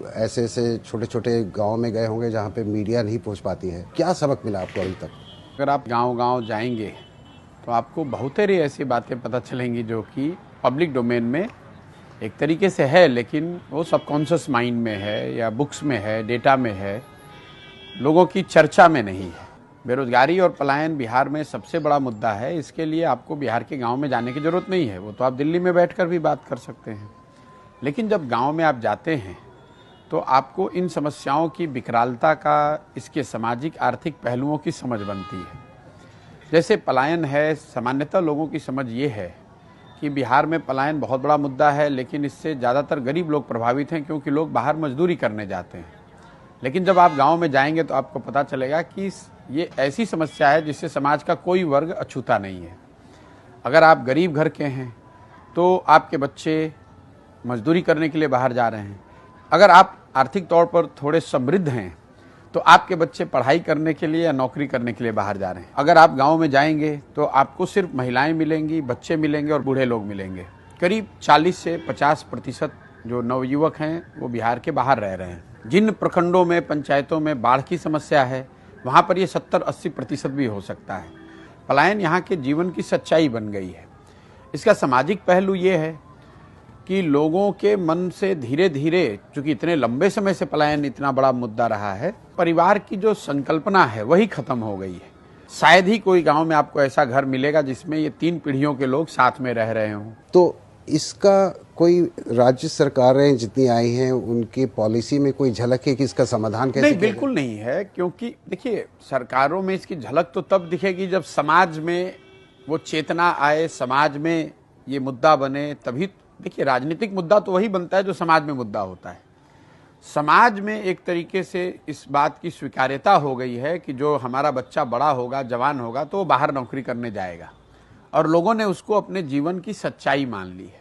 ऐसे ऐसे छोटे छोटे गांव में गए होंगे जहां पे मीडिया नहीं पहुंच पाती है, क्या सबक मिला आपको अभी तक? अगर आप गांव-गांव जाएंगे तो आपको बहुतेरी ऐसी बातें पता चलेंगी जो कि पब्लिक डोमेन में एक तरीके से है, लेकिन वो सबकॉन्शियस माइंड में है या बुक्स में है, डेटा में है, लोगों की चर्चा में नहीं है। बेरोजगारी और पलायन बिहार में सबसे बड़ा मुद्दा है। इसके लिए आपको बिहार के गांव में जाने की जरूरत नहीं है, वो तो आप दिल्ली में बैठकर भी बात कर सकते हैं। लेकिन जब गांव में आप जाते हैं तो आपको इन समस्याओं की विकरालता का, इसके सामाजिक आर्थिक पहलुओं की समझ बनती है। जैसे पलायन है, सामान्यतः लोगों की समझ ये है कि बिहार में पलायन बहुत बड़ा मुद्दा है, लेकिन इससे ज़्यादातर गरीब लोग प्रभावित हैं क्योंकि लोग बाहर मजदूरी करने जाते हैं। लेकिन जब आप गांव में जाएंगे तो आपको पता चलेगा कि ये ऐसी समस्या है जिससे समाज का कोई वर्ग अछूता नहीं है। अगर आप गरीब घर के हैं तो आपके बच्चे मजदूरी करने के लिए बाहर जा रहे हैं। अगर आप आर्थिक तौर पर थोड़े समृद्ध हैं तो आपके बच्चे पढ़ाई करने के लिए या नौकरी करने के लिए बाहर जा रहे हैं। अगर आप गांव में जाएंगे तो आपको सिर्फ महिलाएं मिलेंगी, बच्चे मिलेंगे और बूढ़े लोग मिलेंगे। करीब 40 से 50% जो नवयुवक हैं वो बिहार के बाहर रह रहे हैं। जिन प्रखंडों में, पंचायतों में बाढ़ की समस्या है, वहाँ पर ये 70-80% भी हो सकता है। पलायन यहाँ के जीवन की सच्चाई बन गई है। इसका सामाजिक पहलू ये है कि लोगों के मन से धीरे धीरे, चूंकि इतने लंबे समय से पलायन इतना बड़ा मुद्दा रहा है, परिवार की जो संकल्पना है वही खत्म हो गई है। शायद ही कोई गांव में आपको ऐसा घर मिलेगा जिसमें ये 3 पीढ़ियों के लोग साथ में रह रहे हों। तो इसका कोई राज्य सरकारें जितनी आई हैं उनकी पॉलिसी में कोई झलक है कि इसका समाधान कैसे? नहीं, बिल्कुल नहीं है, क्योंकि देखिए सरकारों में इसकी झलक तो तब दिखेगी जब समाज में वो चेतना आए, समाज में ये मुद्दा बने, तभी। देखिए राजनीतिक मुद्दा तो वही बनता है जो समाज में मुद्दा होता है। समाज में एक तरीके से इस बात की स्वीकार्यता हो गई है कि जो हमारा बच्चा बड़ा होगा, जवान होगा तो वो बाहर नौकरी करने जाएगा, और लोगों ने उसको अपने जीवन की सच्चाई मान ली है।